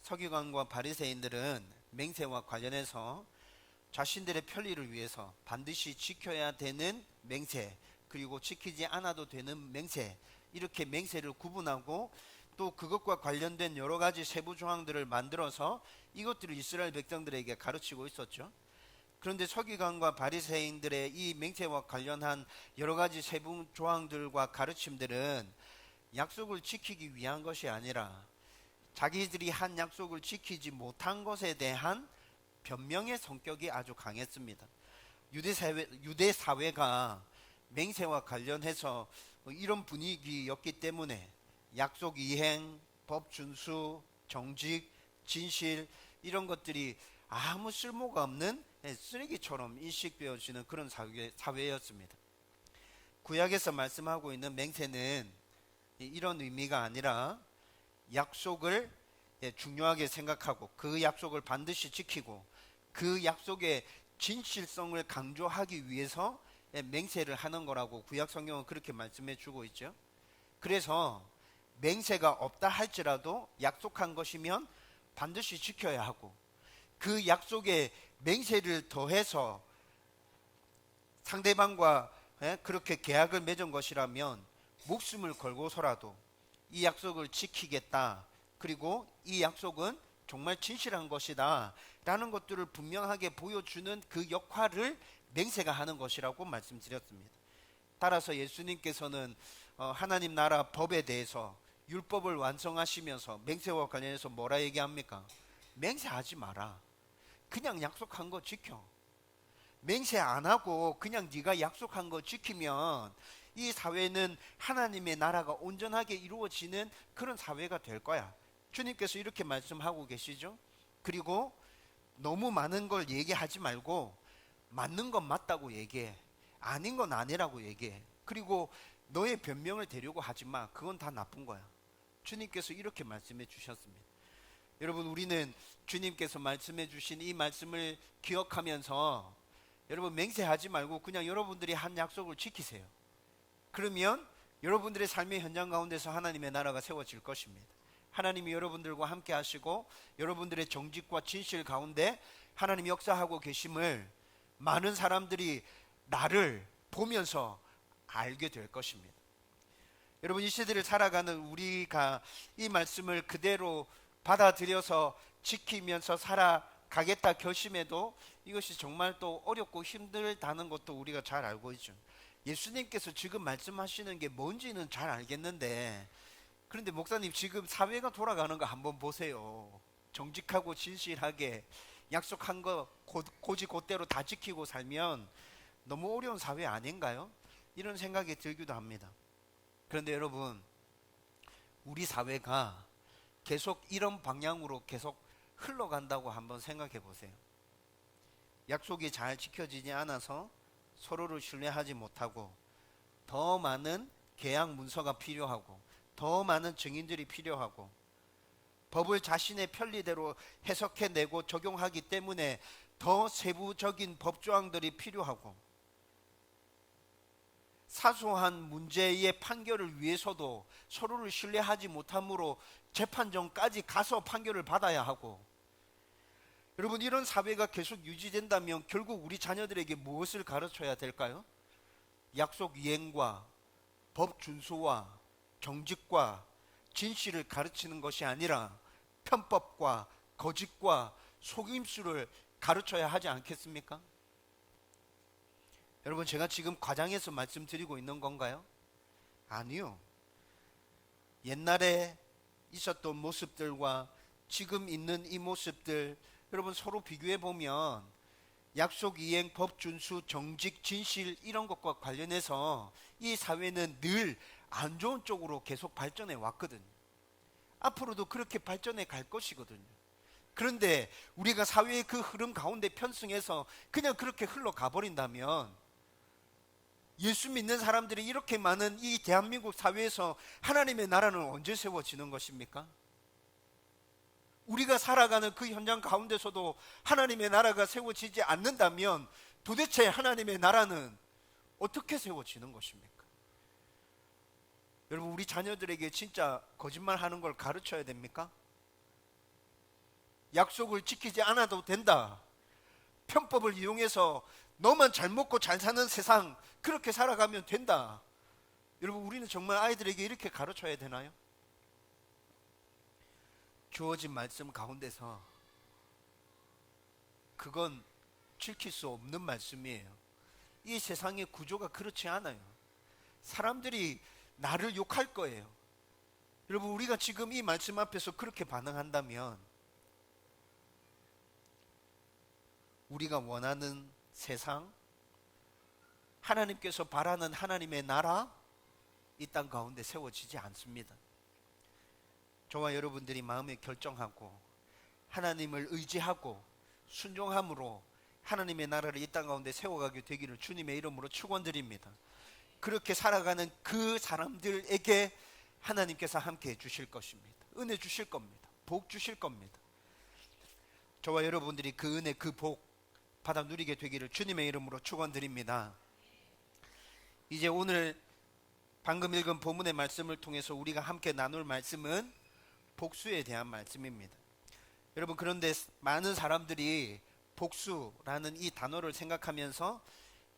서기관과 바리새인들은 맹세와 관련해서 자신들의 편리를 위해서 반드시 지켜야 되는 맹세, 그리고 지키지 않아도 되는 맹세, 이렇게 맹세를 구분하고 또 그것과 관련된 여러 가지 세부 조항들을 만들어서 이것들을 이스라엘 백성들에게 가르치고 있었죠. 그런데 서기관과 바리새인들의 이 맹세와 관련한 여러 가지 세부 조항들과 가르침들은 약속을 지키기 위한 것이 아니라 자기들이 한 약속을 지키지 못한 것에 대한 변명의 성격이 아주 강했습니다. 유대 사회가 맹세와 관련해서 이런 분위기였기 때문에 약속 이행, 법 준수, 정직, 진실, 이런 것들이 아무 쓸모가 없는 쓰레기처럼 인식되어지는 그런 사회였습니다. 구약에서 말씀하고 있는 맹세는 이런 의미가 아니라 약속을 중요하게 생각하고 그 약속을 반드시 지키고 그 약속의 진실성을 강조하기 위해서 맹세를 하는 거라고 구약 성경은 그렇게 말씀해 주고 있죠. 그래서 맹세가 없다 할지라도 약속한 것이면 반드시 지켜야 하고, 그 약속에 맹세를 더해서 상대방과 그렇게 계약을 맺은 것이라면 목숨을 걸고서라도 이 약속을 지키겠다, 그리고 이 약속은 정말 진실한 것이다 라는 것들을 분명하게 보여주는 그 역할을 맹세가 하는 것이라고 말씀드렸습니다. 따라서 예수님께서는 하나님 나라 법에 대해서 율법을 완성하시면서 맹세와 관련해서 뭐라 얘기합니까? 맹세하지 마라. 그냥 약속한 거 지켜. 맹세 안 하고 그냥 네가 약속한 거 지키면 이 사회는 하나님의 나라가 온전하게 이루어지는 그런 사회가 될 거야. 주님께서 이렇게 말씀하고 계시죠. 그리고 너무 많은 걸 얘기하지 말고 맞는 건 맞다고 얘기해. 아닌 건 아니라고 얘기해. 그리고 너의 변명을 대려고 하지 마. 그건 다 나쁜 거야. 주님께서 이렇게 말씀해 주셨습니다. 여러분, 우리는 주님께서 말씀해 주신 이 말씀을 기억하면서 여러분, 맹세하지 말고 그냥 여러분들이 한 약속을 지키세요. 그러면 여러분들의 삶의 현장 가운데서 하나님의 나라가 세워질 것입니다. 하나님이 여러분들과 함께 하시고 여러분들의 정직과 진실 가운데 하나님이 역사하고 계심을 많은 사람들이 나를 보면서 알게 될 것입니다. 여러분, 이 시대를 살아가는 우리가 이 말씀을 그대로 받아들여서 지키면서 살아가겠다 결심해도 이것이 정말 또 어렵고 힘들다는 것도 우리가 잘 알고 있죠. 예수님께서 지금 말씀하시는 게 뭔지는 잘 알겠는데, 그런데 목사님, 지금 사회가 돌아가는 거 한번 보세요. 정직하고 진실하게 약속한 거 곧대로 다 지키고 살면 너무 어려운 사회 아닌가요? 이런 생각이 들기도 합니다. 그런데 여러분, 우리 사회가 계속 이런 방향으로 계속 흘러간다고 한번 생각해 보세요. 약속이 잘 지켜지지 않아서 서로를 신뢰하지 못하고 더 많은 계약 문서가 필요하고 더 많은 증인들이 필요하고 법을 자신의 편리대로 해석해내고 적용하기 때문에 더 세부적인 법조항들이 필요하고 사소한 문제의 판결을 위해서도 서로를 신뢰하지 못함으로 재판정까지 가서 판결을 받아야 하고, 여러분, 이런 사회가 계속 유지된다면 결국 우리 자녀들에게 무엇을 가르쳐야 될까요? 약속 이행과 법 준수와 정직과 진실을 가르치는 것이 아니라 편법과 거짓과 속임수를 가르쳐야 하지 않겠습니까? 여러분, 제가 지금 과장해서 말씀드리고 있는 건가요? 아니요. 옛날에 있었던 모습들과 지금 있는 이 모습들, 여러분 서로 비교해 보면 약속 이행, 법 준수, 정직, 진실, 이런 것과 관련해서 이 사회는 늘 안 좋은 쪽으로 계속 발전해 왔거든요. 앞으로도 그렇게 발전해 갈 것이거든요. 그런데 우리가 사회의 그 흐름 가운데 편승해서 그냥 그렇게 흘러가 버린다면 예수 믿는 사람들이 이렇게 많은 이 대한민국 사회에서 하나님의 나라는 언제 세워지는 것입니까? 우리가 살아가는 그 현장 가운데서도 하나님의 나라가 세워지지 않는다면 도대체 하나님의 나라는 어떻게 세워지는 것입니까? 여러분, 우리 자녀들에게 진짜 거짓말 하는 걸 가르쳐야 됩니까? 약속을 지키지 않아도 된다. 편법을 이용해서 너만 잘 먹고 잘 사는 세상, 그렇게 살아가면 된다. 여러분, 우리는 정말 아이들에게 이렇게 가르쳐야 되나요? 주어진 말씀 가운데서 그건 지킬 수 없는 말씀이에요. 이 세상의 구조가 그렇지 않아요. 사람들이 나를 욕할 거예요. 여러분, 우리가 지금 이 말씀 앞에서 그렇게 반응한다면 우리가 원하는 세상, 하나님께서 바라는 하나님의 나라, 이 땅 가운데 세워지지 않습니다. 저와 여러분들이 마음에 결정하고 하나님을 의지하고 순종함으로 하나님의 나라를 이 땅 가운데 세워가게 되기를 주님의 이름으로 축원드립니다. 그렇게 살아가는 그 사람들에게 하나님께서 함께 해주실 것입니다. 은혜 주실 겁니다. 복 주실 겁니다. 저와 여러분들이 그 은혜, 그 복 받아 누리게 되기를 주님의 이름으로 축원드립니다. 이제 오늘 방금 읽은 본문의 말씀을 통해서 우리가 함께 나눌 말씀은 복수에 대한 말씀입니다. 여러분, 그런데 많은 사람들이 복수라는 이 단어를 생각하면서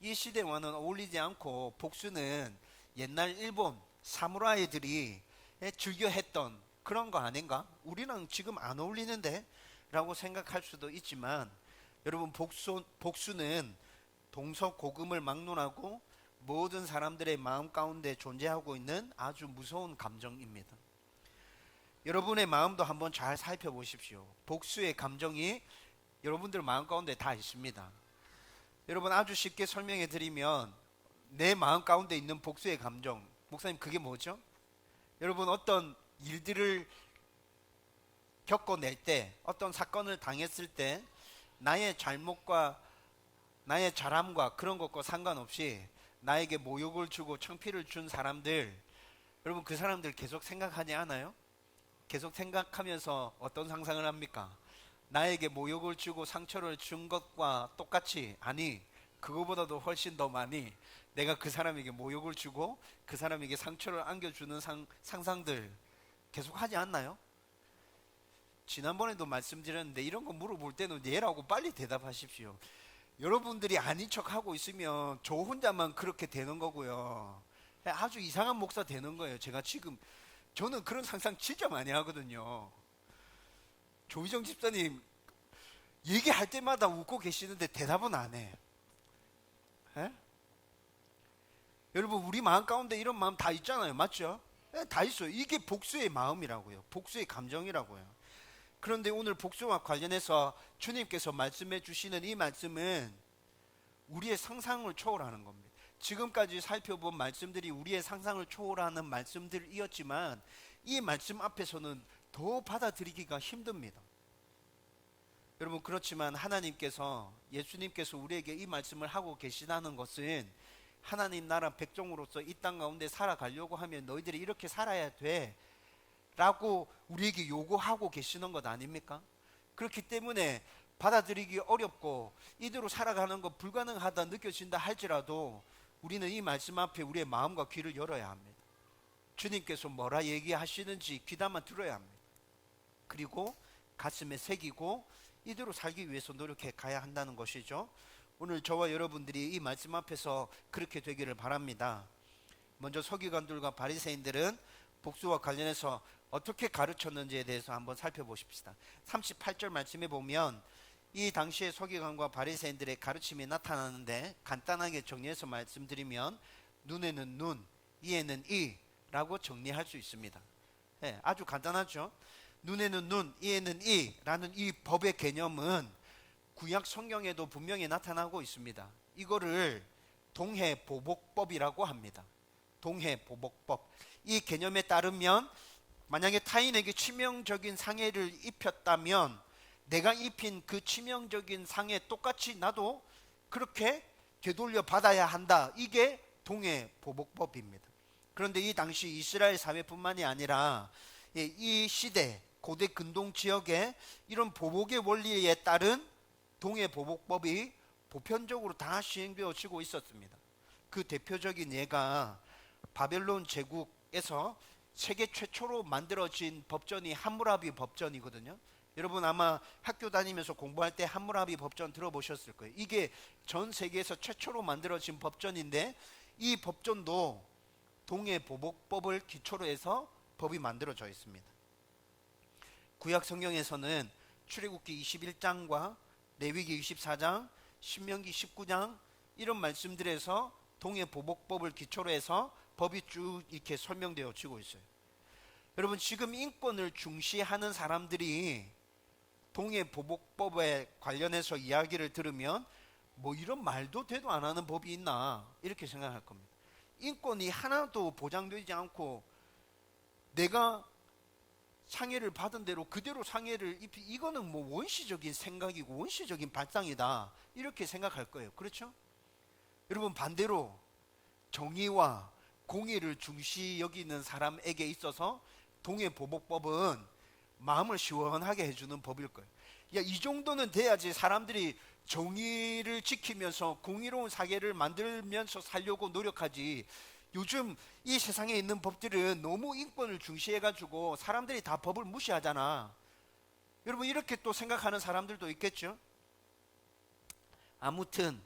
이 시대와는 어울리지 않고, 복수는 옛날 일본 사무라이들이 즐겨 했던 그런 거 아닌가? 우리랑 지금 안 어울리는데? 라고 생각할 수도 있지만, 여러분, 복수는 동서고금을 막론하고 모든 사람들의 마음 가운데 존재하고 있는 아주 무서운 감정입니다. 여러분의 마음도 한번 잘 살펴보십시오. 복수의 감정이 여러분들 마음 가운데 다 있습니다. 여러분, 아주 쉽게 설명해 드리면 내 마음 가운데 있는 복수의 감정, 목사님, 그게 뭐죠? 여러분, 어떤 일들을 겪어낼 때, 어떤 사건을 당했을 때 나의 잘못과 나의 잘함과 그런 것과 상관없이 나에게 모욕을 주고 창피를 준 사람들, 여러분, 그 사람들 계속 생각하지 않아요? 계속 생각하면서 어떤 상상을 합니까? 나에게 모욕을 주고 상처를 준 것과 똑같이, 아니 그거보다도 훨씬 더 많이 내가 그 사람에게 모욕을 주고 그 사람에게 상처를 안겨주는 상상들 계속 하지 않나요? 지난번에도 말씀드렸는데, 이런 거 물어볼 때는 예라고 빨리 대답하십시오. 여러분들이 아닌 척 하고 있으면 저 혼자만 그렇게 되는 거고요. 아주 이상한 목사 되는 거예요. 저는 그런 상상 진짜 많이 하거든요. 조희정 집사님 얘기할 때마다 웃고 계시는데 대답은 안 해. 에? 여러분, 우리 마음 가운데 이런 마음 다 있잖아요. 맞죠? 다 있어요. 이게 복수의 마음이라고요. 복수의 감정이라고요. 그런데 오늘 복수와 관련해서 주님께서 말씀해 주시는 이 말씀은 우리의 상상을 초월하는 겁니다. 지금까지 살펴본 말씀들이 우리의 상상을 초월하는 말씀들이었지만 이 말씀 앞에서는 더 받아들이기가 힘듭니다. 여러분, 그렇지만 하나님께서, 예수님께서 우리에게 이 말씀을 하고 계시다는 것은 하나님 나라 백종으로서 이 땅 가운데 살아가려고 하면 너희들이 이렇게 살아야 돼 라고 우리에게 요구하고 계시는 것 아닙니까? 그렇기 때문에 받아들이기 어렵고 이대로 살아가는 것 불가능하다 느껴진다 할지라도 우리는 이 말씀 앞에 우리의 마음과 귀를 열어야 합니다. 주님께서 뭐라 얘기하시는지 귀담아 들어야 합니다. 그리고 가슴에 새기고 이대로 살기 위해서 노력해 가야 한다는 것이죠. 오늘 저와 여러분들이 이 말씀 앞에서 그렇게 되기를 바랍니다. 먼저 서기관들과 바리새인들은 복수와 관련해서 어떻게 가르쳤는지에 대해서 한번 살펴보십시다. 38절 말씀에 보면 이 당시에 서기관과 바리새인들의 가르침이 나타나는데, 간단하게 정리해서 말씀드리면 눈에는 눈, 이에는 이라고 정리할 수 있습니다. 네, 아주 간단하죠. 눈에는 눈, 이에는 이라는 이 법의 개념은 구약 성경에도 분명히 나타나고 있습니다. 이거를 동해보복법이라고 합니다. 동해보복법. 이 개념에 따르면 만약에 타인에게 치명적인 상해를 입혔다면 내가 입힌 그 치명적인 상해 똑같이 나도 그렇게 되돌려 받아야 한다. 이게 동해보복법입니다. 그런데 이 당시 이스라엘 사회뿐만이 아니라 이 시대 고대 근동 지역에 이런 보복의 원리에 따른 동해보복법이 보편적으로 다 시행되어지고 있었습니다. 그 대표적인 예가 바벨론 제국에서 세계 최초로 만들어진 법전이 함무라비 법전이거든요. 여러분 아마 학교 다니면서 공부할 때 함무라비 법전 들어보셨을 거예요. 이게 전 세계에서 최초로 만들어진 법전인데 이 법전도 동해보복법을 기초로 해서 법이 만들어져 있습니다. 구약 성경에서는 출애굽기 21장과 레위기 24장, 신명기 19장 이런 말씀들에서 동해보복법을 기초로 해서 법이 쭉 이렇게 설명되어 지고 있어요. 여러분 지금 인권을 중시하는 사람들이 동해보복법에 관련해서 이야기를 들으면 뭐 이런 말도 되도 안 하는 법이 있나 이렇게 생각할 겁니다. 인권이 하나도 보장되지 않고 내가 상해를 받은 대로 그대로 상해를 입히 이거는 뭐 원시적인 생각이고 원시적인 발상이다 이렇게 생각할 거예요. 그렇죠? 여러분 반대로 정의와 공의를 중시 여기는 사람에게 있어서 동해보복법은 마음을 시원하게 해주는 법일 거예요. 야, 이 정도는 돼야지 사람들이 정의를 지키면서 공의로운 사회를 만들면서 살려고 노력하지. 요즘 이 세상에 있는 법들은 너무 인권을 중시해가지고 사람들이 다 법을 무시하잖아. 여러분 이렇게 또 생각하는 사람들도 있겠죠. 아무튼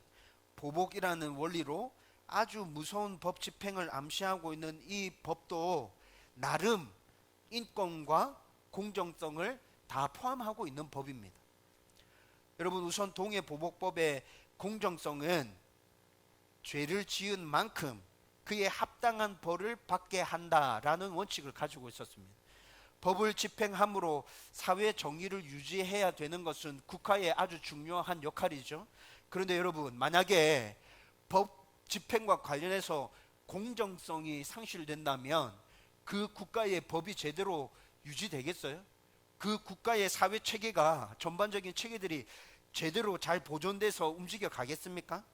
보복이라는 원리로 아주 무서운 법 집행을 암시하고 있는 이 법도 나름 인권과 공정성을 다 포함하고 있는 법입니다. 여러분 우선 동해보복법의 공정성은 죄를 지은 만큼 그에 합당한 벌을 받게 한다라는 원칙을 가지고 있었습니다. 법을 집행함으로 사회 정의를 유지해야 되는 것은 국가의 아주 중요한 역할이죠. 그런데 여러분 만약에 법 집행과 관련해서 공정성이 상실된다면 그 국가의 법이 제대로 유지되겠어요? 그 국가의 사회 체계가 전반적인 체계들이 제대로 잘 보존돼서 움직여 가겠습니까?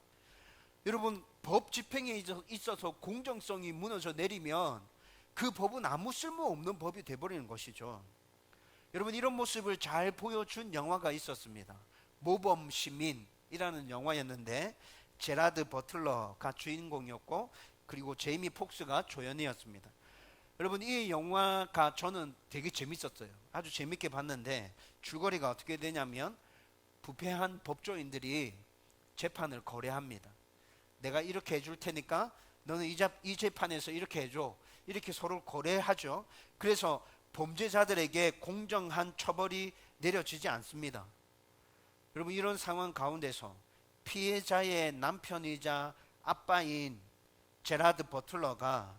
여러분 법 집행에 있어서 공정성이 무너져 내리면 그 법은 아무 쓸모없는 법이 돼버리는 것이죠. 여러분 이런 모습을 잘 보여준 영화가 있었습니다. 모범 시민이라는 영화였는데 제라드 버틀러가 주인공이었고 그리고 제이미 폭스가 조연이었습니다. 여러분 이 영화가 저는 되게 재밌었어요. 아주 재밌게 봤는데 줄거리가 어떻게 되냐면 부패한 법조인들이 재판을 거래합니다. 내가 이렇게 해줄 테니까 너는 이 재판에서 이렇게 해줘. 이렇게 서로 거래하죠. 그래서 범죄자들에게 공정한 처벌이 내려지지 않습니다. 여러분 이런 상황 가운데서 피해자의 남편이자 아빠인 제라드 버틀러가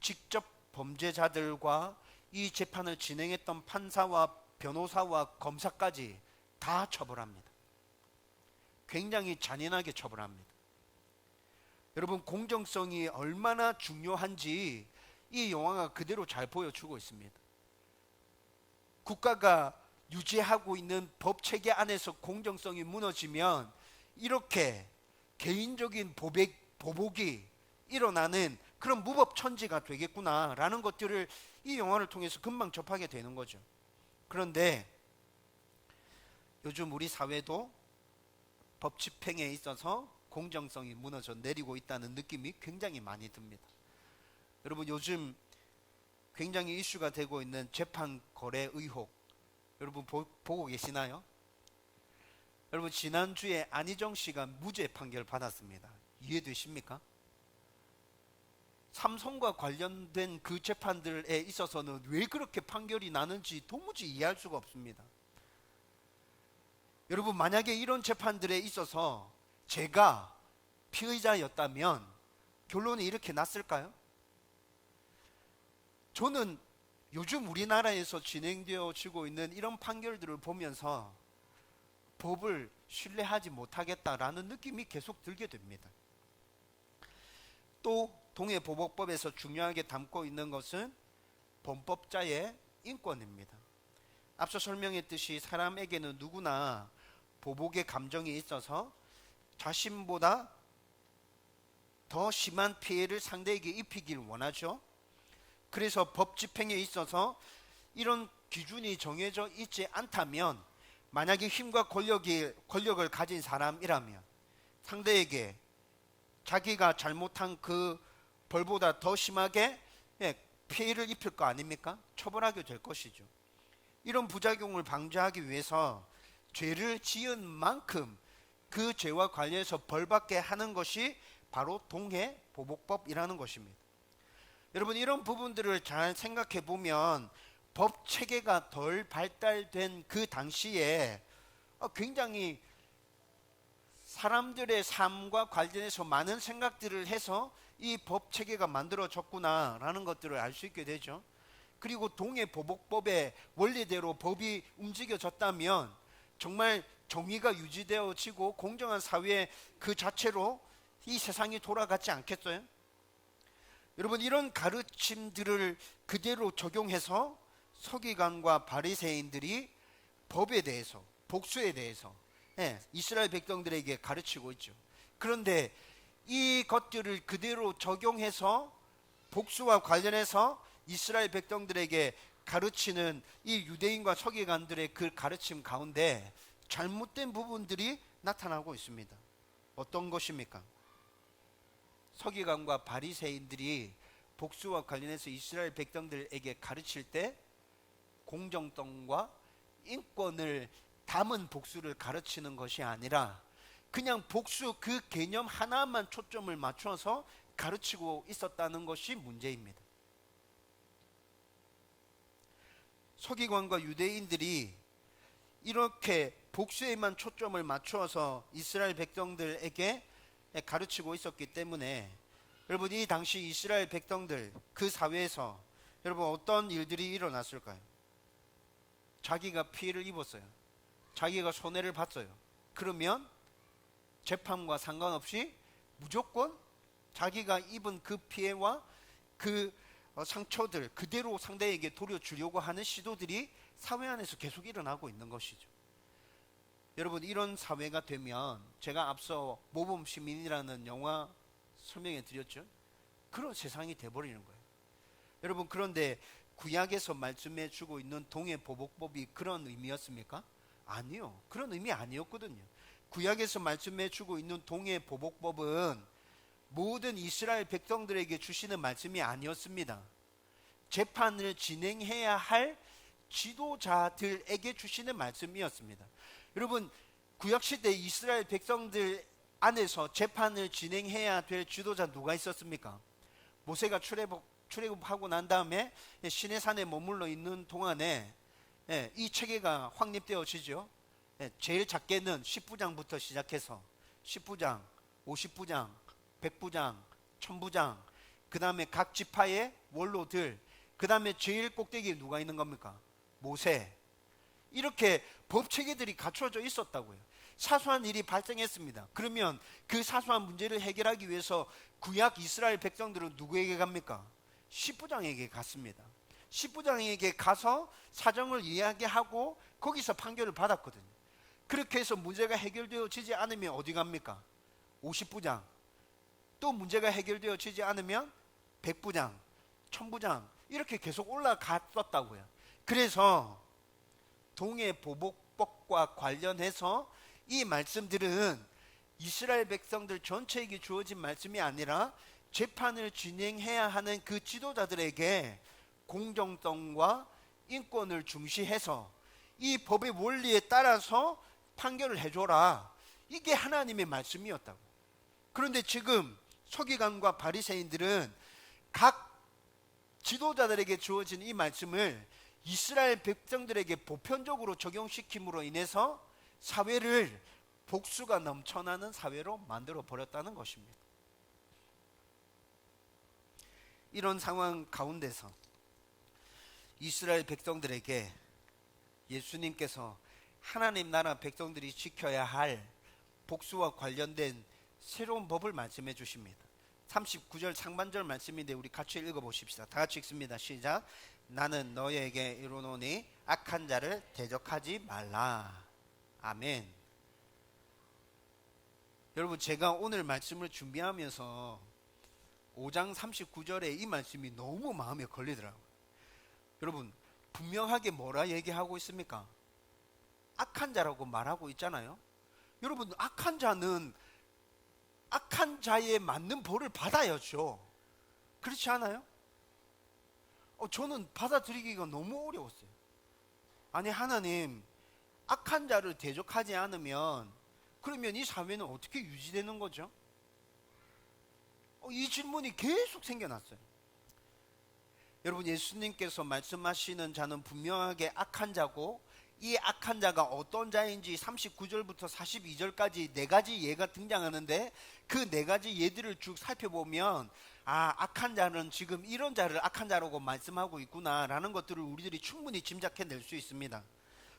직접 범죄자들과 이 재판을 진행했던 판사와 변호사와 검사까지 다 처벌합니다. 굉장히 잔인하게 처벌합니다. 여러분 공정성이 얼마나 중요한지 이 영화가 그대로 잘 보여주고 있습니다. 국가가 유지하고 있는 법 체계 안에서 공정성이 무너지면 이렇게 개인적인 보복이 일어나는 그런 무법천지가 되겠구나라는 것들을 이 영화를 통해서 금방 접하게 되는 거죠. 그런데 요즘 우리 사회도 법 집행에 있어서 공정성이 무너져 내리고 있다는 느낌이 굉장히 많이 듭니다. 여러분 요즘 굉장히 이슈가 되고 있는 재판 거래 의혹 여러분 보고 계시나요? 여러분 지난주에 안희정 씨가 무죄 판결 받았습니다. 이해되십니까? 삼성과 관련된 그 재판들에 있어서는 왜 그렇게 판결이 나는지 도무지 이해할 수가 없습니다. 여러분 만약에 이런 재판들에 있어서 제가 피의자였다면 결론이 이렇게 났을까요? 저는 요즘 우리나라에서 진행되어지고 있는 이런 판결들을 보면서 법을 신뢰하지 못하겠다라는 느낌이 계속 들게 됩니다. 또 동해보복법에서 중요하게 담고 있는 것은 범법자의 인권입니다. 앞서 설명했듯이 사람에게는 누구나 보복의 감정이 있어서 자신보다 더 심한 피해를 상대에게 입히길 원하죠. 그래서 법 집행에 있어서 이런 기준이 정해져 있지 않다면 만약에 힘과 권력을 가진 사람이라면 상대에게 자기가 잘못한 그 벌보다 더 심하게 피해를 입힐 거 아닙니까? 처벌하게 될 것이죠. 이런 부작용을 방지하기 위해서 죄를 지은 만큼 그 죄와 관련해서 벌받게 하는 것이 바로 동해보복법이라는 것입니다. 여러분, 이런 부분들을 잘 생각해 보면 법 체계가 덜 발달된 그 당시에 굉장히 사람들의 삶과 관련해서 많은 생각들을 해서 이 법 체계가 만들어졌구나라는 것들을 알 수 있게 되죠. 그리고 동해보복법의 원리대로 법이 움직여졌다면 정말 정의가 유지되어지고 공정한 사회 그 자체로 이 세상이 돌아가지 않겠어요? 여러분, 이런 가르침들을 그대로 적용해서 서기관과 바리새인들이 법에 대해서, 복수에 대해서 이스라엘 백성들에게 가르치고 있죠. 그런데 이 것들을 그대로 적용해서 복수와 관련해서 이스라엘 백성들에게 가르치는 이 유대인과 서기관들의 그 가르침 가운데 잘못된 부분들이 나타나고 있습니다. 어떤 것입니까? 서기관과 바리새인들이 복수와 관련해서 이스라엘 백성들에게 가르칠 때 공정성과 인권을 담은 복수를 가르치는 것이 아니라 그냥 복수 그 개념 하나만 초점을 맞춰서 가르치고 있었다는 것이 문제입니다. 서기관과 유대인들이 이렇게 복수에만 초점을 맞추어서 이스라엘 백성들에게 가르치고 있었기 때문에 여러분, 이 당시 이스라엘 백성들 그 사회에서 여러분 어떤 일들이 일어났을까요? 자기가 피해를 입었어요. 자기가 손해를 봤어요. 그러면 재판과 상관없이 무조건 자기가 입은 그 피해와 그 상처들 그대로 상대에게 돌려주려고 하는 시도들이 사회 안에서 계속 일어나고 있는 것이죠. 여러분, 이런 사회가 되면 제가 앞서 모범시민이라는 영화 설명해 드렸죠. 그런 세상이 돼버리는 거예요. 여러분, 그런데 구약에서 말씀해 주고 있는 동해보복법이 그런 의미였습니까? 아니요. 그런 의미 아니었거든요. 구약에서 말씀해 주고 있는 동해보복법은 모든 이스라엘 백성들에게 주시는 말씀이 아니었습니다. 재판을 진행해야 할 지도자들에게 주시는 말씀이었습니다. 여러분, 구약시대 이스라엘 백성들 안에서 재판을 진행해야 될 지도자 누가 있었습니까? 모세가 출애굽하고 난 다음에 시내산에 머물러 있는 동안에 이 체계가 확립되어지죠. 제일 작게는 10부장부터 시작해서 10부장, 50부장, 100부장, 1000부장, 그 다음에 각 지파의 원로들, 그 다음에 제일 꼭대기에 누가 있는 겁니까? 모세. 이렇게 법 체계들이 갖춰져 있었다고요. 사소한 일이 발생했습니다. 그러면 그 사소한 문제를 해결하기 위해서 구약 이스라엘 백성들은 누구에게 갑니까? 10부장에게 갔습니다. 10부장에게 가서 사정을 이야기하고 거기서 판결을 받았거든요. 그렇게 해서 문제가 해결되어지지 않으면 어디 갑니까? 50부장. 또 문제가 해결되어지지 않으면 100부장, 1000부장 이렇게 계속 올라갔었다고요. 그래서 동해보복법과 관련해서 이 말씀들은 이스라엘 백성들 전체에게 주어진 말씀이 아니라 재판을 진행해야 하는 그 지도자들에게 공정성과 인권을 중시해서 이 법의 원리에 따라서 판결을 해줘라. 이게 하나님의 말씀이었다고. 그런데 지금 서기관과 바리새인들은 각 지도자들에게 주어진 이 말씀을 이스라엘 백성들에게 보편적으로 적용시킴으로 인해서 사회를 복수가 넘쳐나는 사회로 만들어 버렸다는 것입니다. 이런 상황 가운데서 이스라엘 백성들에게 예수님께서 하나님 나라 백성들이 지켜야 할 복수와 관련된 새로운 법을 말씀해 주십니다. 39절 상반절 말씀인데 우리 같이 읽어보십시다. 다 같이 읽습니다. 시작. 나는 너희에게 이르노니 악한 자를 대적하지 말라. 아멘. 여러분, 제가 오늘 말씀을 준비하면서 5장 39절에 이 말씀이 너무 마음에 걸리더라고요. 여러분, 분명하게 뭐라 얘기하고 있습니까? 악한 자라고 말하고 있잖아요. 여러분, 악한 자는 악한 자에 맞는 벌을 받아야죠. 그렇지 않아요? 저는 받아들이기가 너무 어려웠어요. 아니 하나님, 악한 자를 대적하지 않으면 그러면 이 사회는 어떻게 유지되는 거죠? 이 질문이 계속 생겨났어요. 여러분, 예수님께서 말씀하시는 자는 분명하게 악한 자고, 이 악한 자가 어떤 자인지 39절부터 42절까지 네 가지 예가 등장하는데, 그 네 가지 예들을 쭉 살펴보면 악한 자는 지금 이런 자를 악한 자라고 말씀하고 있구나라는 것들을 우리들이 충분히 짐작해낼 수 있습니다.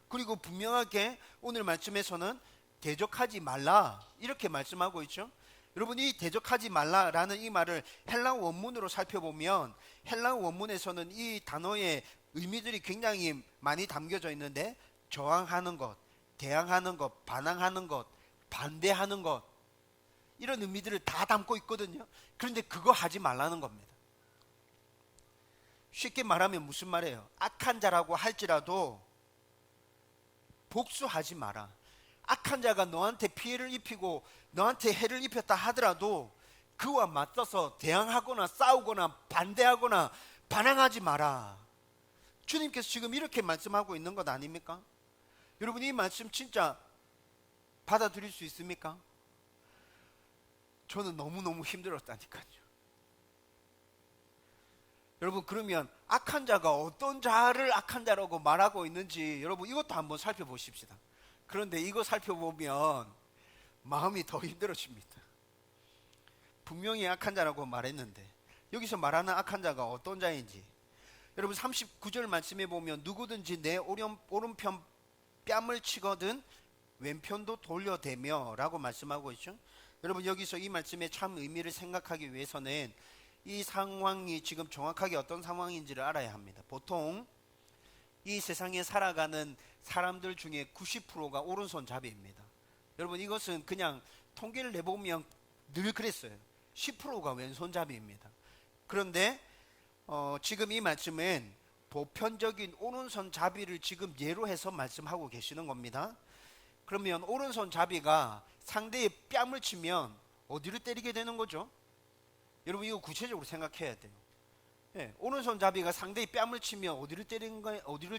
그리고 분명하게 오늘 말씀에서는 대적하지 말라 이렇게 말씀하고 있죠. 여러분, 이 대적하지 말라라는 이 말을 헬라 원문으로 살펴보면, 헬라 원문에서는 이 단어의 의미들이 굉장히 많이 담겨져 있는데, 저항하는 것, 대항하는 것, 반항하는 것, 반대하는 것, 이런 의미들을 다 담고 있거든요. 그런데 그거 하지 말라는 겁니다. 쉽게 말하면 무슨 말이에요? 악한 자라고 할지라도 복수하지 마라. 악한 자가 너한테 피해를 입히고 너한테 해를 입혔다 하더라도 그와 맞서서 대항하거나 싸우거나 반대하거나 반항하지 마라. 주님께서 지금 이렇게 말씀하고 있는 것 아닙니까? 여러분, 이 말씀 진짜 받아들일 수 있습니까? 저는 너무너무 힘들었다니까요. 여러분, 그러면 악한 자가 어떤 자를 악한 자라고 말하고 있는지 여러분 이것도 한번 살펴보십시다. 그런데 이거 살펴보면 마음이 더 힘들어집니다. 분명히 악한 자라고 말했는데 여기서 말하는 악한 자가 어떤 자인지, 여러분 39절 말씀해 보면 누구든지 내 오른편 뺨을 치거든 왼편도 돌려대며 라고 말씀하고 있죠. 여러분, 여기서 이 말씀의 참 의미를 생각하기 위해서는 이 상황이 지금 정확하게 어떤 상황인지를 알아야 합니다. 보통 이 세상에 살아가는 사람들 중에 90%가 오른손잡이입니다. 여러분, 이것은 그냥 통계를 내보면 늘 그랬어요. 10%가 왼손잡이입니다. 그런데 지금 이 말씀은 보편적인 오른손잡이를 지금 예로 해서 말씀하고 계시는 겁니다. 그러면 오른손잡이가 상대의 뺨을 치면 어디를 때리게 되는 거죠? 여러분, 이거 구체적으로 생각해야 돼요. 오른손잡이가 상대의 뺨을 치면 어디를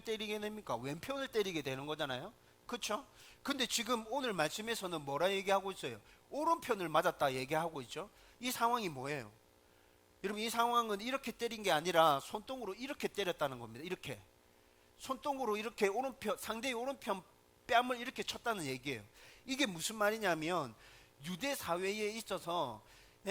때리게 됩니까? 왼편을 때리게 되는 거잖아요. 그렇죠? 근데 지금 오늘 말씀에서는 뭐라 얘기하고 있어요? 오른편을 맞았다 얘기하고 있죠. 이 상황이 뭐예요? 여러분, 이 상황은 이렇게 때린 게 아니라 손등으로 이렇게 때렸다는 겁니다. 이렇게 손등으로 이렇게 상대의 오른편 뺨을 이렇게 쳤다는 얘기예요. 이게 무슨 말이냐면, 유대 사회에 있어서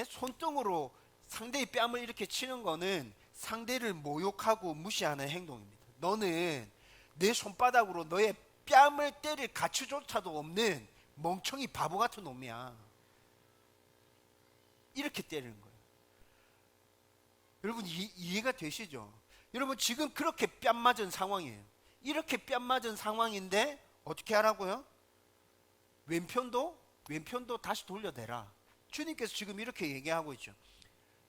손등으로 상대의 뺨을 이렇게 치는 거는 상대를 모욕하고 무시하는 행동입니다. 너는 내 손바닥으로 너의 뺨을 때릴 가치조차도 없는 멍청이 바보 같은 놈이야. 이렇게 때리는 거예요. 여러분, 이해가 되시죠? 여러분, 지금 그렇게 뺨 맞은 상황이에요. 이렇게 뺨 맞은 상황인데 어떻게 하라고요? 왼편도 다시 돌려대라. 주님께서 지금 이렇게 얘기하고 있죠.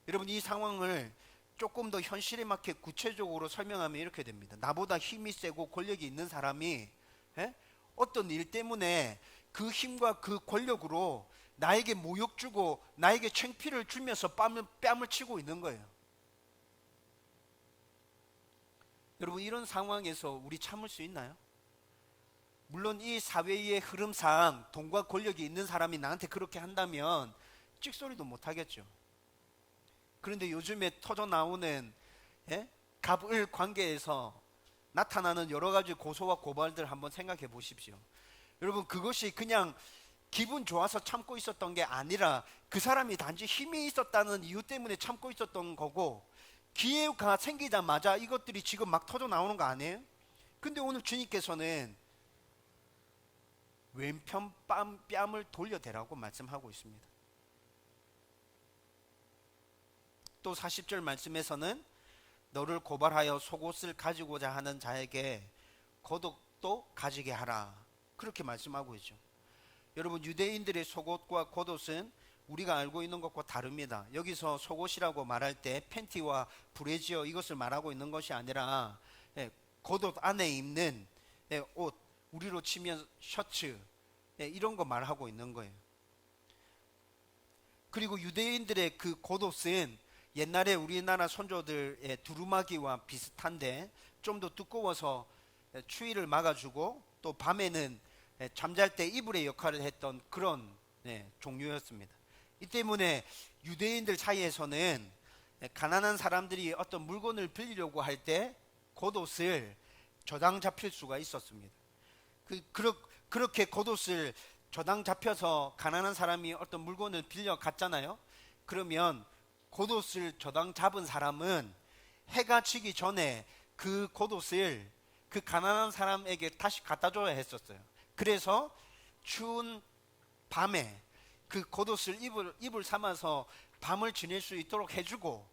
여러분, 이 상황을 조금 더 현실에 맞게 구체적으로 설명하면 이렇게 됩니다. 나보다 힘이 세고 권력이 있는 사람이 어떤 일 때문에 그 힘과 그 권력으로 나에게 모욕 주고 나에게 창피를 주면서 뺨을 치고 있는 거예요. 여러분, 이런 상황에서 우리 참을 수 있나요? 물론 이 사회의 흐름상 돈과 권력이 있는 사람이 나한테 그렇게 한다면 찍소리도 못 하겠죠. 그런데 요즘에 터져 나오는 갑을 관계에서 나타나는 여러 가지 고소와 고발들 한번 생각해 보십시오. 여러분, 그것이 그냥 기분 좋아서 참고 있었던 게 아니라 그 사람이 단지 힘이 있었다는 이유 때문에 참고 있었던 거고, 기회가 생기자마자 이것들이 지금 막 터져 나오는 거 아니에요? 근데 오늘 주님께서는 왼편 뺨을 돌려대라고 말씀하고 있습니다. 또 40절 말씀에서는 너를 고발하여 속옷을 가지고자 하는 자에게 겉옷도 가지게 하라, 그렇게 말씀하고 있죠. 여러분, 유대인들의 속옷과 겉옷은 우리가 알고 있는 것과 다릅니다. 여기서 속옷이라고 말할 때 팬티와 브래지어 이것을 말하고 있는 것이 아니라 겉옷 안에 입는 옷, 우리로 치면 셔츠, 이런 거 말하고 있는 거예요. 그리고 유대인들의 그 겉옷은 옛날에 우리나라 선조들의 두루마기와 비슷한데 좀 더 두꺼워서 추위를 막아주고 또 밤에는 잠잘 때 이불의 역할을 했던 그런 종류였습니다. 이 때문에 유대인들 사이에서는 가난한 사람들이 어떤 물건을 빌리려고 할 때 겉옷을 저당 잡힐 수가 있었습니다. 그렇게 겉옷을 저당 잡혀서 가난한 사람이 어떤 물건을 빌려 갔잖아요. 그러면 겉옷을 저당 잡은 사람은 해가 지기 전에 그 겉옷을 그 가난한 사람에게 다시 갖다 줘야 했었어요. 그래서 추운 밤에 그 겉옷을 이불 삼아서 밤을 지낼 수 있도록 해주고,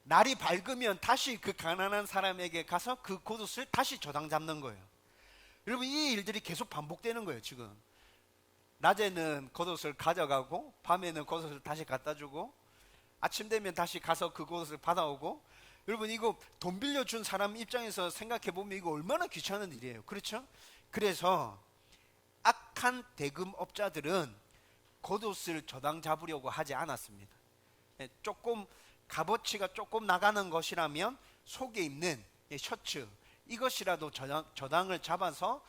날이 밝으면 다시 그 가난한 사람에게 가서 그 겉옷을 다시 저당 잡는 거예요. 여러분, 이 일들이 계속 반복되는 거예요. 지금 낮에는 겉옷을 가져가고 밤에는 겉옷을 다시 갖다 주고 아침 되면 다시 가서 그 겉옷을 받아오고. 여러분, 이거 돈 빌려준 사람 입장에서 생각해보면 이거 얼마나 귀찮은 일이에요. 그렇죠? 그래서 악한 대금업자들은 겉옷을 저당 잡으려고 하지 않았습니다. 조금 값어치가 조금 나가는 것이라면 속에 입는 셔츠 이것이라도 저당을 잡아서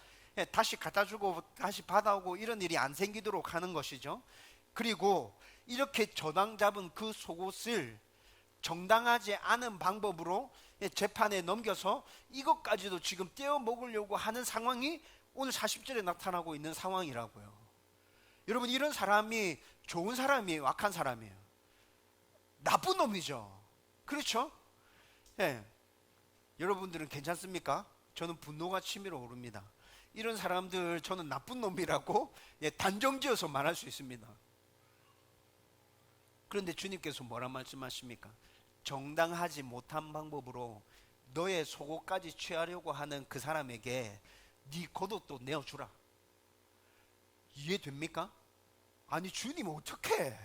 다시 갖다 주고 다시 받아오고 이런 일이 안 생기도록 하는 것이죠. 그리고 이렇게 저당 잡은 그 속옷을 정당하지 않은 방법으로 재판에 넘겨서 이것까지도 지금 떼어 먹으려고 하는 상황이 오늘 40절에 나타나고 있는 상황이라고요. 여러분, 이런 사람이 좋은 사람이에요, 악한 사람이에요? 나쁜 놈이죠. 그렇죠? 여러분들은 괜찮습니까? 저는 분노가 치밀어 오릅니다. 이런 사람들 저는 나쁜 놈이라고 단정지어서 말할 수 있습니다. 그런데 주님께서 뭐라 말씀하십니까? 정당하지 못한 방법으로 너의 속옷까지 취하려고 하는 그 사람에게 네 겉옷도 내어주라. 이해됩니까? 아니, 주님 어떻게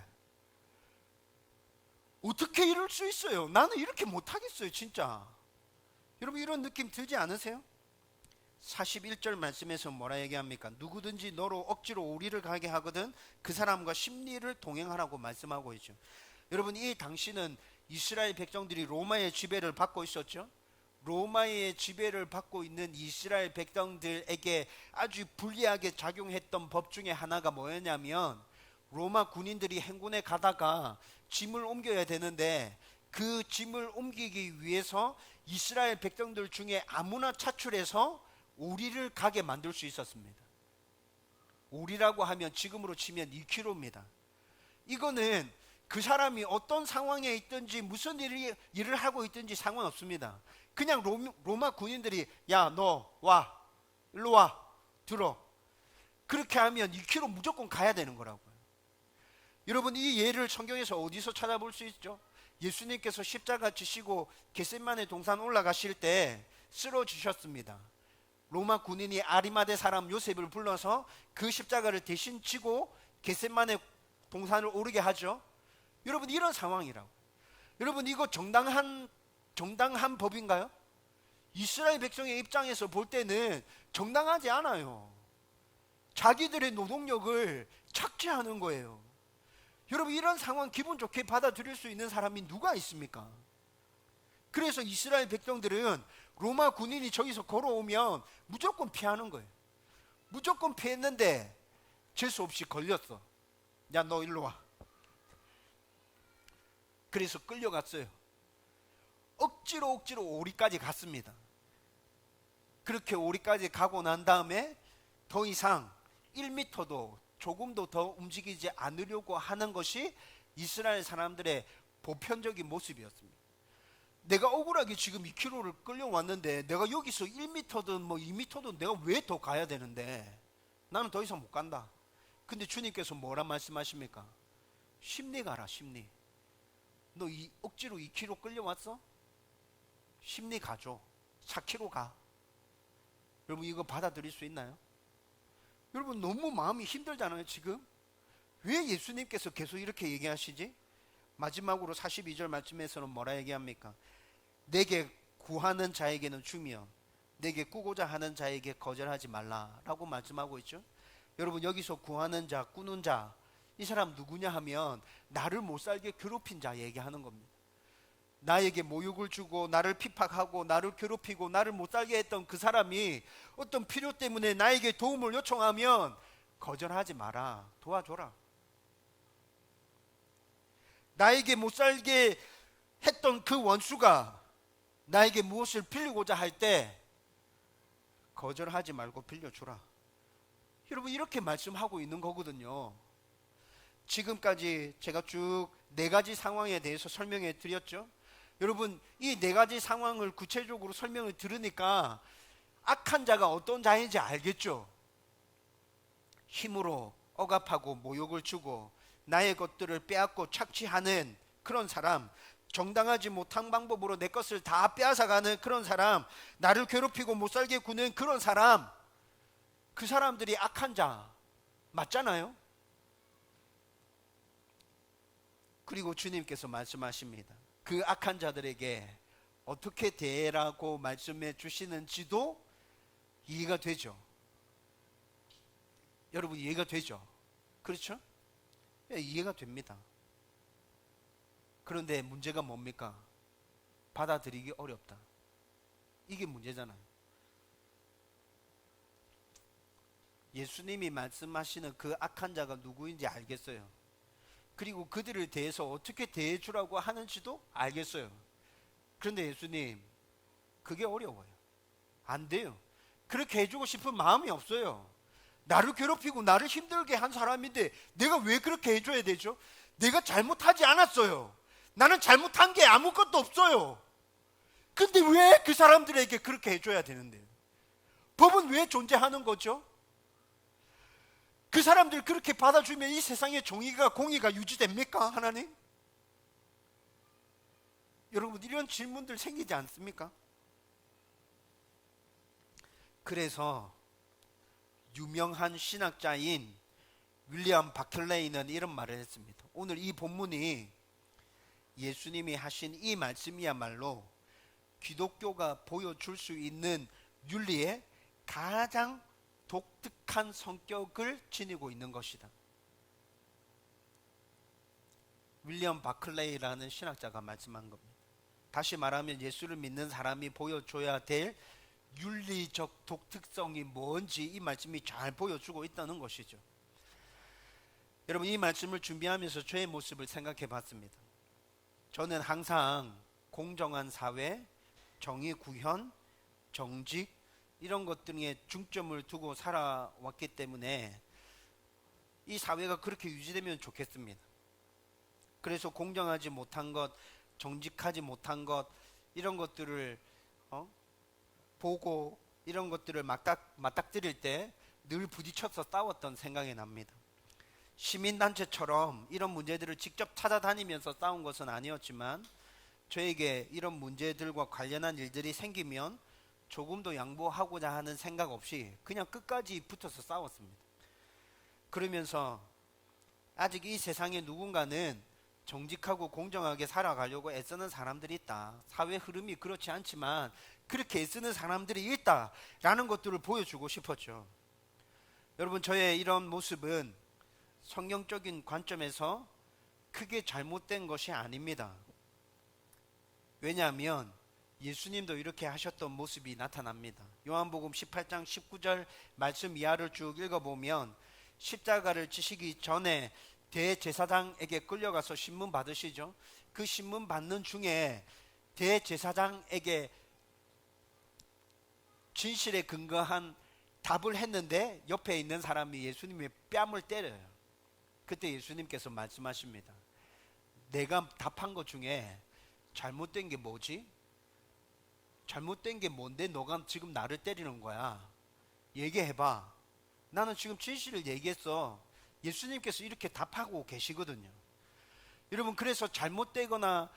이럴 수 있어요? 나는 이렇게 못하겠어요, 진짜. 여러분, 이런 느낌 들지 않으세요? 41절 말씀에서 뭐라 얘기합니까? 누구든지 너로 억지로 오리를 가게 하거든 그 사람과 십리를 동행하라고 말씀하고 있죠. 여러분, 이 당시는 이스라엘 백성들이 로마의 지배를 받고 있었죠. 로마의 지배를 받고 있는 이스라엘 백성들에게 아주 불리하게 작용했던 법 중에 하나가 뭐였냐면, 로마 군인들이 행군에 가다가 짐을 옮겨야 되는데 그 짐을 옮기기 위해서 이스라엘 백성들 중에 아무나 차출해서 오리를 가게 만들 수 있었습니다. 오리라고 하면 지금으로 치면 2kg입니다. 이거는 그 사람이 어떤 상황에 있든지 무슨 일을 하고 있든지 상관없습니다. 그냥 로마 군인들이 야, 너 와, 일로 와, 들어. 그렇게 하면 2km 무조건 가야 되는 거라고요. 여러분, 이 예를 성경에서 어디서 찾아볼 수 있죠? 예수님께서 십자가 지시고 겟세마네 동산 올라가실 때 쓰러지셨습니다. 로마 군인이 아리마대 사람 요셉을 불러서 그 십자가를 대신 지고 겟세마네 동산을 오르게 하죠. 여러분, 이런 상황이라고. 여러분, 이거 정당한 법인가요? 이스라엘 백성의 입장에서 볼 때는 정당하지 않아요. 자기들의 노동력을 착취하는 거예요. 여러분, 이런 상황 기분 좋게 받아들일 수 있는 사람이 누가 있습니까? 그래서 이스라엘 백성들은 로마 군인이 저기서 걸어오면 무조건 피하는 거예요. 무조건 피했는데 재수 없이 걸렸어. 야, 너 일로 와. 그래서 끌려갔어요. 억지로 오리까지 갔습니다. 그렇게 오리까지 가고 난 다음에 더 이상 1m도 조금도 더 움직이지 않으려고 하는 것이 이스라엘 사람들의 보편적인 모습이었습니다. 내가 억울하게 지금 2km를 끌려왔는데 내가 여기서 1m든 뭐 2m든 내가 왜 더 가야 되는데 나는 더 이상 못 간다. 근데 주님께서 뭐라 말씀하십니까? 심리 가라, 심리. 너 억지로 2km 끌려왔어? 심리 가죠. 4km 가. 여러분, 이거 받아들일 수 있나요? 여러분, 너무 마음이 힘들잖아요. 지금 왜 예수님께서 계속 이렇게 얘기하시지? 마지막으로 42절 말씀에서는 뭐라 얘기합니까? 내게 구하는 자에게는 주며 내게 꾸고자 하는 자에게 거절하지 말라라고 말씀하고 있죠. 여러분, 여기서 구하는 자, 꾸는 자, 이 사람 누구냐 하면 나를 못 살게 괴롭힌 자 얘기하는 겁니다. 나에게 모욕을 주고 나를 핍박하고 나를 괴롭히고 나를 못 살게 했던 그 사람이 어떤 필요 때문에 나에게 도움을 요청하면 거절하지 마라. 도와줘라. 나에게 못 살게 했던 그 원수가 나에게 무엇을 빌리고자 할 때 거절하지 말고 빌려주라. 여러분, 이렇게 말씀하고 있는 거거든요. 지금까지 제가 쭉 4가지 상황에 대해서 설명해 드렸죠. 여러분, 이 4가지 상황을 구체적으로 설명을 들으니까 악한 자가 어떤 자인지 알겠죠. 힘으로 억압하고 모욕을 주고 나의 것들을 빼앗고 착취하는 그런 사람, 정당하지 못한 방법으로 내 것을 다 빼앗아가는 그런 사람, 나를 괴롭히고 못 살게 구는 그런 사람, 그 사람들이 악한 자 맞잖아요. 그리고 주님께서 말씀하십니다. 그 악한 자들에게 어떻게 대라고 말씀해 주시는지도 이해가 되죠. 여러분, 이해가 되죠? 그렇죠? 예, 이해가 됩니다. 그런데 문제가 뭡니까? 받아들이기 어렵다. 이게 문제잖아요. 예수님이 말씀하시는 그 악한 자가 누구인지 알겠어요. 그리고 그들을 대해서 어떻게 대해주라고 하는지도 알겠어요. 그런데 예수님, 그게 어려워요. 안 돼요. 그렇게 해주고 싶은 마음이 없어요. 나를 괴롭히고 나를 힘들게 한 사람인데 내가 왜 그렇게 해줘야 되죠? 내가 잘못하지 않았어요. 나는 잘못한 게 아무것도 없어요. 근데 왜 그 사람들에게 그렇게 해줘야 되는데? 법은 왜 존재하는 거죠? 그 사람들 그렇게 받아주면 이 세상의 공의가 유지됩니까? 하나님? 여러분, 이런 질문들 생기지 않습니까? 그래서 유명한 신학자인 윌리엄 바클레이는 이런 말을 했습니다. 오늘 이 본문이 예수님이 하신 이 말씀이야말로 기독교가 보여줄 수 있는 윤리의 가장 독특한 성격을 지니고 있는 것이다. 윌리엄 바클레이라는 신학자가 말씀한 겁니다. 다시 말하면 예수를 믿는 사람이 보여줘야 될 윤리적 독특성이 뭔지 이 말씀이 잘 보여주고 있다는 것이죠. 여러분, 이 말씀을 준비하면서 저의 모습을 생각해 봤습니다. 저는 항상 공정한 사회, 정의 구현, 정직 이런 것 등에 중점을 두고 살아왔기 때문에 이 사회가 그렇게 유지되면 좋겠습니다. 그래서 공정하지 못한 것, 정직하지 못한 것 이런 것들을 보고 이런 것들을 맞닥뜨릴 때 늘 부딪혀서 싸웠던 생각이 납니다. 시민단체처럼 이런 문제들을 직접 찾아다니면서 싸운 것은 아니었지만 저에게 이런 문제들과 관련한 일들이 생기면 조금도 양보하고자 하는 생각 없이 그냥 끝까지 붙어서 싸웠습니다. 그러면서 아직 이 세상에 누군가는 정직하고 공정하게 살아가려고 애쓰는 사람들이 있다. 사회 흐름이 그렇지 않지만 그렇게 애쓰는 사람들이 있다라는 것들을 보여주고 싶었죠. 여러분, 저의 이런 모습은 성경적인 관점에서 크게 잘못된 것이 아닙니다. 왜냐하면 예수님도 이렇게 하셨던 모습이 나타납니다. 요한복음 18장 19절 말씀 이하를 쭉 읽어보면 십자가를 지시기 전에 대제사장에게 끌려가서 신문 받으시죠. 그 신문 받는 중에 대제사장에게 진실에 근거한 답을 했는데 옆에 있는 사람이 예수님의 뺨을 때려요. 그때 예수님께서 말씀하십니다. 내가 답한 것 중에 잘못된 게 뭐지? 잘못된 게 뭔데 너가 지금 나를 때리는 거야? 얘기해봐. 나는 지금 진실을 얘기했어. 예수님께서 이렇게 답하고 계시거든요. 여러분, 그래서 잘못되거나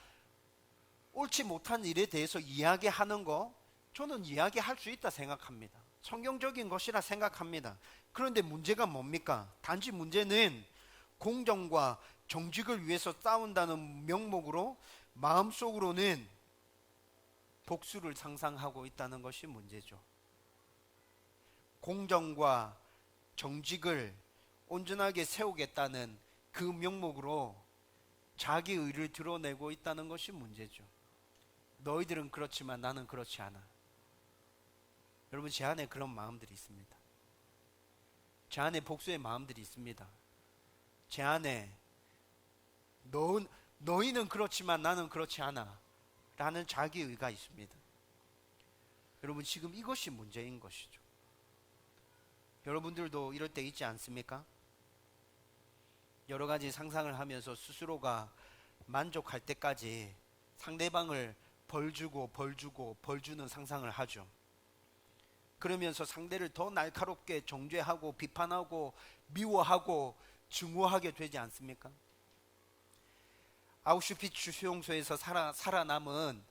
옳지 못한 일에 대해서 이야기하는 거 저는 이야기할 수 있다 생각합니다. 성경적인 것이라 생각합니다. 그런데 문제가 뭡니까? 단지 문제는 공정과 정직을 위해서 싸운다는 명목으로 마음속으로는 복수를 상상하고 있다는 것이 문제죠. 공정과 정직을 온전하게 세우겠다는 그 명목으로 자기 의를 드러내고 있다는 것이 문제죠. 너희들은 그렇지만 나는 그렇지 않아. 여러분, 제 안에 그런 마음들이 있습니다. 제 안에 복수의 마음들이 있습니다. 제 안에 너희는 그렇지만 나는 그렇지 않아 라는 자기의가 있습니다. 여러분, 지금 이것이 문제인 것이죠. 여러분들도 이럴 때 있지 않습니까? 여러 가지 상상을 하면서 스스로가 만족할 때까지 상대방을 벌 주고 벌 주는 상상을 하죠. 그러면서 상대를 더 날카롭게 정죄하고 비판하고 미워하고 증오하게 되지 않습니까? 아우슈비츠 수용소에서 살아남은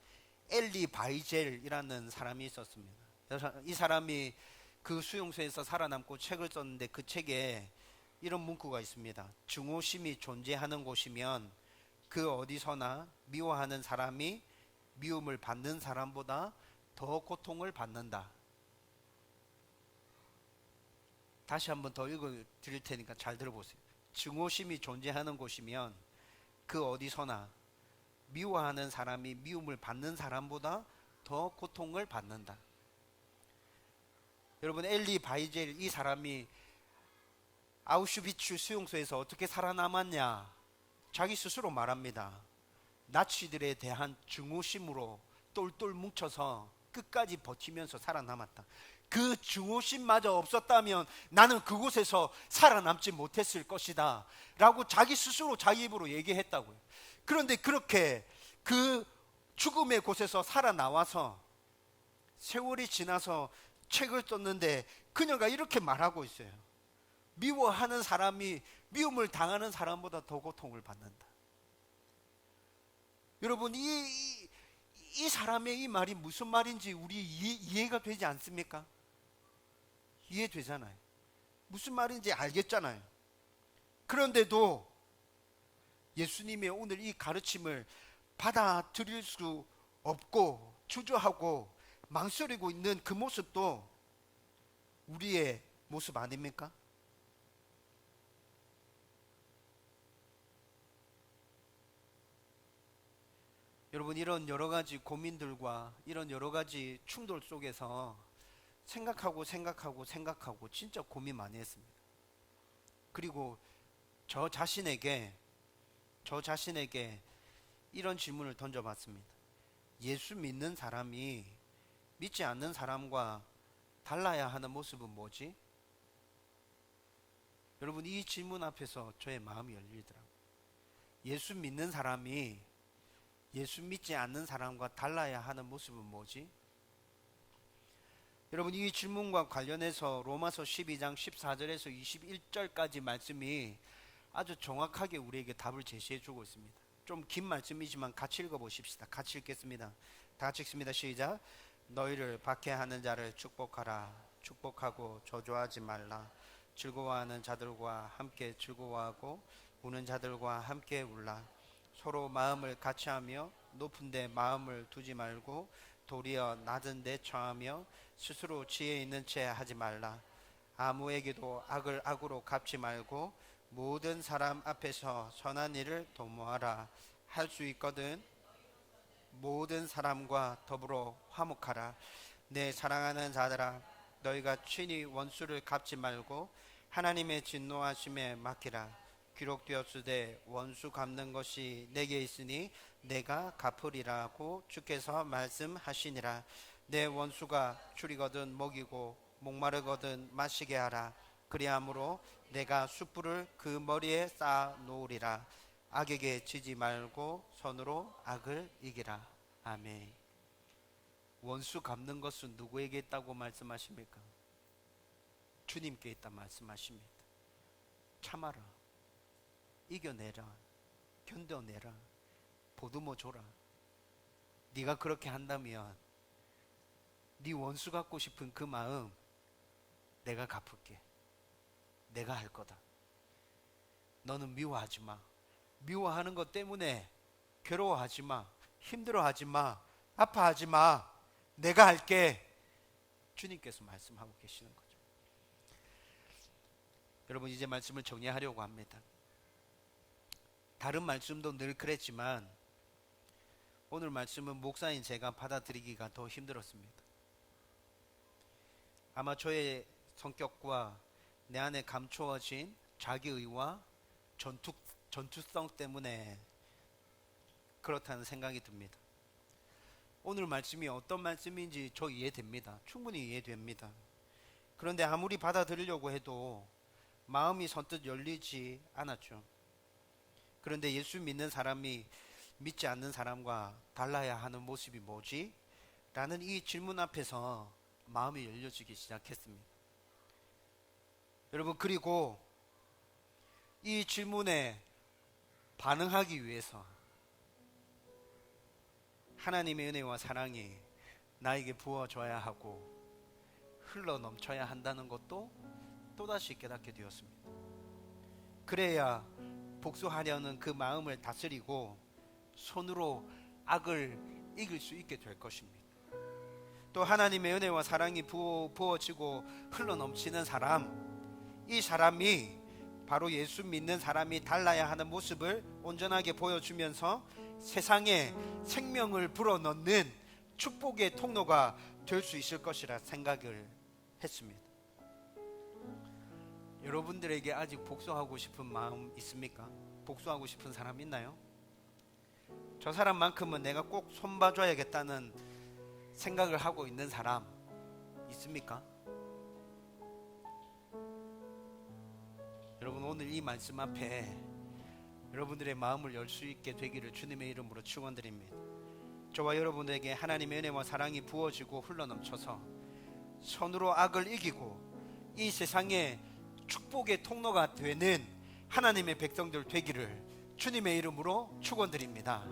엘리 바이젤이라는 사람이 있었습니다. 이 사람이 그 수용소에서 살아남고 책을 썼는데 그 책에 이런 문구가 있습니다. 증오심이 존재하는 곳이면 그 어디서나 미워하는 사람이 미움을 받는 사람보다 더 고통을 받는다. 다시 한번 더 읽어 드릴 테니까 잘 들어보세요. 증오심이 존재하는 곳이면 그 어디서나 미워하는 사람이 미움을 받는 사람보다 더 고통을 받는다. 여러분, 엘리 바이젤 이 사람이 아우슈비츠 수용소에서 어떻게 살아남았냐? 자기 스스로 말합니다. 나치들에 대한 증오심으로 똘똘 뭉쳐서 끝까지 버티면서 살아남았다. 그 증오심마저 없었다면 나는 그곳에서 살아남지 못했을 것이다 라고 자기 스스로 자기 입으로 얘기했다고요. 그런데 그렇게 그 죽음의 곳에서 살아나와서 세월이 지나서 책을 썼는데 그녀가 이렇게 말하고 있어요. 미워하는 사람이 미움을 당하는 사람보다 더 고통을 받는다. 여러분, 이 사람의 이 말이 무슨 말인지 우리 이해가 되지 않습니까? 이해되잖아요. 무슨 말인지 알겠잖아요. 그런데도 예수님의 오늘 이 가르침을 받아들일 수 없고 주저하고 망설이고 있는 그 모습도 우리의 모습 아닙니까? 여러분, 이런 여러 가지 고민들과 이런 여러 가지 충돌 속에서 생각하고 진짜 고민 많이 했습니다. 그리고 저 자신에게 이런 질문을 던져봤습니다. 예수 믿는 사람이 믿지 않는 사람과 달라야 하는 모습은 뭐지? 여러분, 이 질문 앞에서 저의 마음이 열리더라고요. 예수 믿는 사람이 예수 믿지 않는 사람과 달라야 하는 모습은 뭐지? 여러분, 이 질문과 관련해서 로마서 12장 14절에서 21절까지 말씀이 아주 정확하게 우리에게 답을 제시해 주고 있습니다. 좀 긴 말씀이지만 같이 읽어 보십시다. 같이 읽겠습니다. 다 같이 읽습니다. 시작. 너희를 박해하는 자를 축복하라. 축복하고 저주하지 말라. 즐거워하는 자들과 함께 즐거워하고 우는 자들과 함께 울라. 서로 마음을 같이하며 높은 데 마음을 두지 말고 도리어 낮은 데 처하며 스스로 지혜 있는 채 하지 말라. 아무에게도 악을 악으로 갚지 말고 모든 사람 앞에서 선한 일을 도모하라. 할 수 있거든 모든 사람과 더불어 화목하라. 내 사랑하는 자들아, 너희가 친히 원수를 갚지 말고 하나님의 진노하심에 맡기라. 기록되었으되 원수 갚는 것이 내게 있으니 내가 갚으리라고 주께서 말씀하시니라. 내 원수가 줄이거든 먹이고 목마르거든 마시게 하라. 그리함으로 내가 숯불을 그 머리에 쌓아 놓으리라. 악에게 지지 말고 선으로 악을 이기라. 아멘. 원수 갚는 것은 누구에게 있다고 말씀하십니까? 주님께 있다 말씀하십니다. 참아라. 이겨내라. 견뎌내라. 보듬어 줘라. 네가 그렇게 한다면 네 원수 갖고 싶은 그 마음 내가 갚을게. 내가 할 거다. 너는 미워하지 마. 미워하는 것 때문에 괴로워하지 마. 힘들어하지 마. 아파하지 마. 내가 할게. 주님께서 말씀하고 계시는 거죠. 여러분, 이제 말씀을 정리하려고 합니다. 다른 말씀도 늘 그랬지만 오늘 말씀은 목사인 제가 받아들이기가 더 힘들었습니다. 아마 저의 성격과 내 안에 감추어진 자기의와 전투성 때문에 그렇다는 생각이 듭니다. 오늘 말씀이 어떤 말씀인지 저 이해됩니다. 충분히 이해됩니다. 그런데 아무리 받아들이려고 해도 마음이 선뜻 열리지 않았죠. 그런데 예수 믿는 사람이 믿지 않는 사람과 달라야 하는 모습이 뭐지? 라는 이 질문 앞에서 마음이 열려지기 시작했습니다. 여러분, 그리고 이 질문에 반응하기 위해서 하나님의 은혜와 사랑이 나에게 부어져야 하고 흘러 넘쳐야 한다는 것도 또다시 깨닫게 되었습니다. 그래야 복수하려는 그 마음을 다스리고 손으로 악을 이길 수 있게 될 것입니다. 또 하나님의 은혜와 사랑이 부어지고 흘러 넘치는 사람, 이 사람이 바로 예수 믿는 사람이 달라야 하는 모습을 온전하게 보여주면서 세상에 생명을 불어넣는 축복의 통로가 될 수 있을 것이라 생각을 했습니다. 여러분들에게 아직 복수하고 싶은 마음 있습니까? 복수하고 싶은 사람 있나요? 저 사람만큼은 내가 꼭 손봐줘야겠다는 생각을 하고 있는 사람 있습니까? 여러분, 오늘 이 말씀 앞에 여러분들의 마음을 열 수 있게 되기를 주님의 이름으로 축원드립니다. 저와 여러분에게 하나님의 은혜와 사랑이 부어지고 흘러넘쳐서 손으로 악을 이기고 이 세상에 축복의 통로가 되는 하나님의 백성들 되기를 주님의 이름으로 축원드립니다.